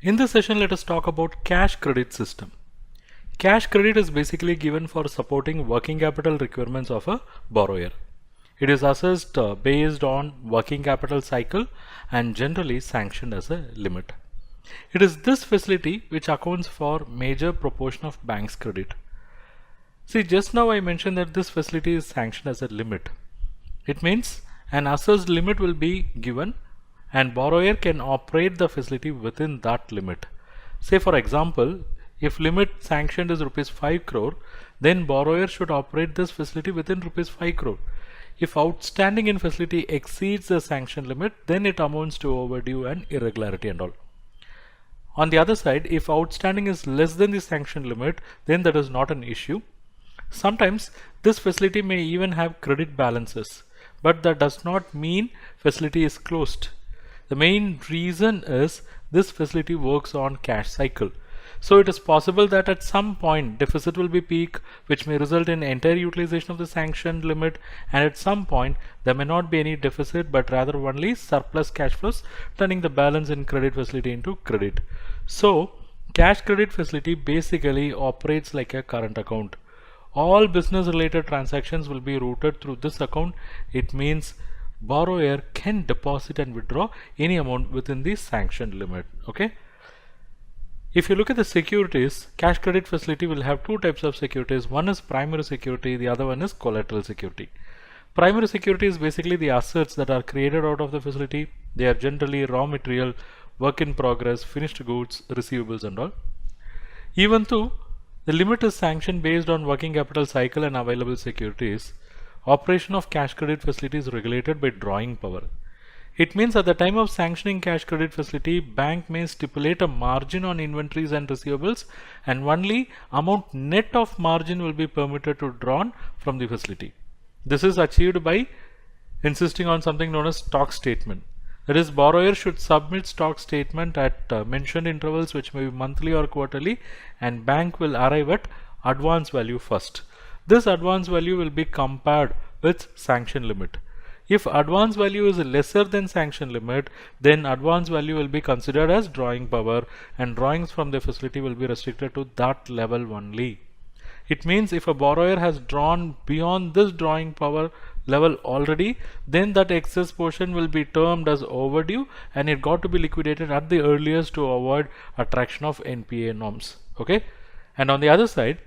In this session, let us talk about cash credit system. Cash credit is basically given for supporting working capital requirements of a borrower. It is assessed based on working capital cycle and generally sanctioned as a limit. It is this facility which accounts for major proportion of bank's credit. See, just now I mentioned that this facility is sanctioned as a limit. It means an assessed limit will be given and borrower can operate the facility within that limit. Say for example, if limit sanctioned is rupees 5 crore, then borrower should operate this facility within rupees 5 crore. If outstanding in facility exceeds the sanction limit, then it amounts to overdue and irregularity and all. On the other side, if outstanding is less than the sanction limit, then that is not an issue. Sometimes this facility may even have credit balances, but that does not mean facility is closed. The main reason is this facility works on cash cycle. So it is possible that at some point deficit will be peak, which may result in entire utilization of the sanctioned limit, and at some point there may not be any deficit but rather only surplus cash flows, turning the balance in credit facility into credit. So cash credit facility basically operates like a current account. All business related transactions will be routed through this account. It means borrower can deposit and withdraw any amount within the sanctioned limit. Okay. If you look at the securities, cash credit facility will have two types of securities. One is primary security, the other one is collateral security. Primary security is basically the assets that are created out of the facility. They are generally raw material, work in progress, finished goods, receivables and all. Even though the limit is sanctioned based on working capital cycle and available securities, operation of cash credit facility is regulated by drawing power. It means at the time of sanctioning cash credit facility, bank may stipulate a margin on inventories and receivables, and only amount net of margin will be permitted to drawn from the facility. This is achieved by insisting on something known as stock statement. That is, borrower should submit stock statement at mentioned intervals, which may be monthly or quarterly, and bank will arrive at advance value first. This advance value will be compared with sanction limit. If advance value is lesser than sanction limit, then advance value will be considered as drawing power, and drawings from the facility will be restricted to that level only. It means if a borrower has drawn beyond this drawing power level already, then that excess portion will be termed as overdue and it got to be liquidated at the earliest to avoid attraction of NPA norms. Okay. And on the other side,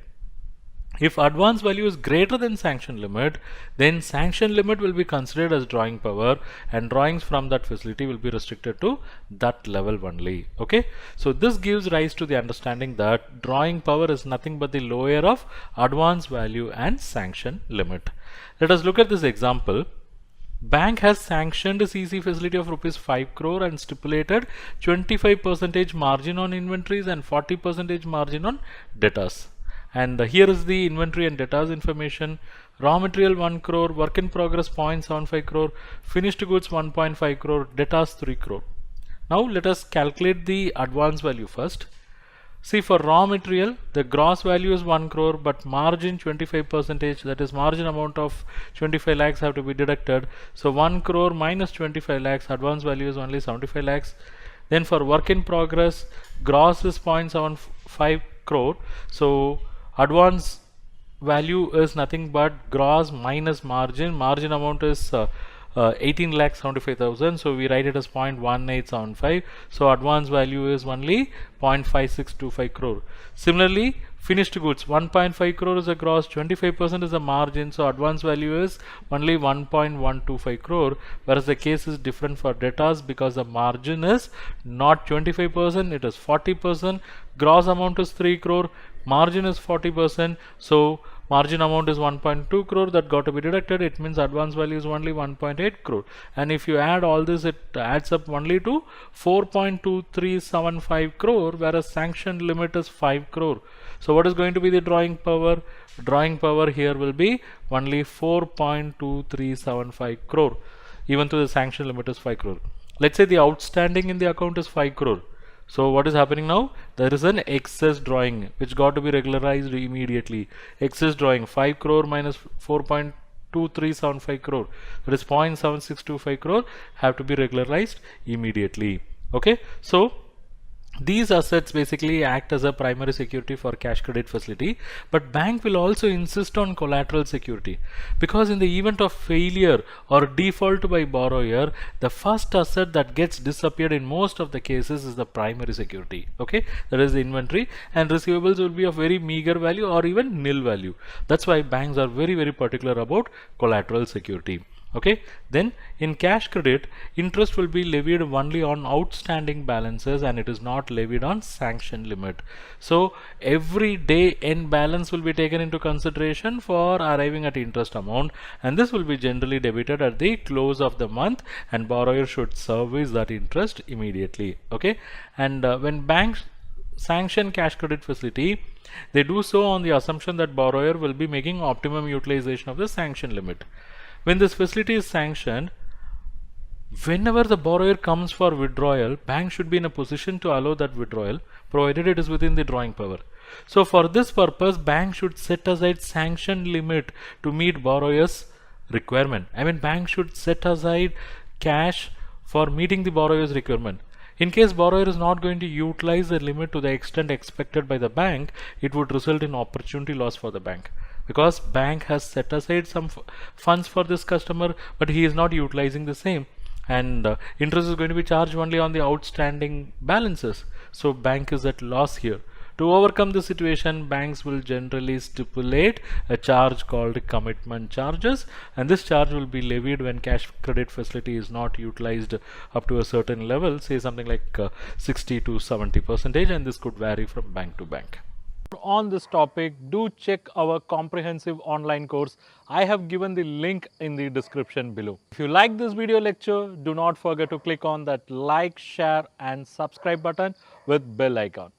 if advance value is greater than sanction limit, then sanction limit will be considered as drawing power and drawings from that facility will be restricted to that level only. Okay. So this gives rise to the understanding that drawing power is nothing but the lower of advance value and sanction limit. Let us look at this example. Bank has sanctioned a CC facility of rupees 5 crore and stipulated 25% margin on inventories and 40% margin on debtors. And here is the inventory and debtors information. Raw material 1 crore, work in progress 0.75 crore, finished goods 1.5 crore, debtors 3 crore. Now let us calculate the advance value first. See, for raw material, the gross value is 1 crore, but margin 25%, that is margin amount of 25 lakhs have to be deducted. So 1 crore minus 25 lakhs, advance value is only 75 lakhs. Then for work in progress, gross is 0.75 crore. So advance value is nothing but gross minus margin. Margin amount is 18,75,000. So we write it as 0.1875. So advance value is only 0.5625 crore. Similarly, finished goods 1.5 crore is a gross, 25% is a margin. So advance value is only 1.125 crore. Whereas the case is different for debtors because the margin is not 25%, it is 40%. Gross amount is 3 crore. Margin is 40%. So margin amount is 1.2 crore that got to be deducted. It means advance value is only 1.8 crore. And if you add all this, it adds up only to 4.2375 crore, whereas sanction limit is 5 crore. So what is going to be the drawing power? Drawing power here will be only 4.2375 crore, even though the sanction limit is 5 crore. Let's say the outstanding in the account is 5 crore. So what is happening now? There is an excess drawing which got to be regularized immediately. Excess drawing 5 crore minus 4.2375 crore, that is 0.7625 crore, have to be regularized immediately. Okay. So These assets basically act as a primary security for cash credit facility, but bank will also insist on collateral security, because in the event of failure or default by borrower, the first asset that gets disappeared in most of the cases is the primary security. Okay, that is the inventory, and receivables will be of very meager value or even nil value. That's why banks are very particular about collateral security. Okay, then in cash credit, interest will be levied only on outstanding balances, and it is not levied on sanction limit. So every day end balance will be taken into consideration for arriving at interest amount, and this will be generally debited at the close of the month, and borrower should service that interest immediately. Okay, and when banks sanction cash credit facility, they do so on the assumption that borrower will be making optimum utilization of the sanction limit. When this facility is sanctioned, whenever the borrower comes for withdrawal, bank should be in a position to allow that withdrawal, provided it is within the drawing power. So for this purpose, bank should set aside sanction limit to meet borrower's requirement. I mean, bank should set aside cash for meeting the borrower's requirement. In case borrower is not going to utilize the limit to the extent expected by the bank, it would result in opportunity loss for the bank, because bank has set aside some funds for this customer, but he is not utilizing the same, and interest is going to be charged only on the outstanding balances. So bank is at loss here. To overcome the situation, banks will generally stipulate a charge called commitment charges, and this charge will be levied when cash credit facility is not utilized up to a certain level, say something like 60 to 70%, and this could vary from bank to bank. On this topic, do check our comprehensive online course. I have given the link in the description below. If you like this video lecture, do not forget to click on that like, share and subscribe button with bell icon.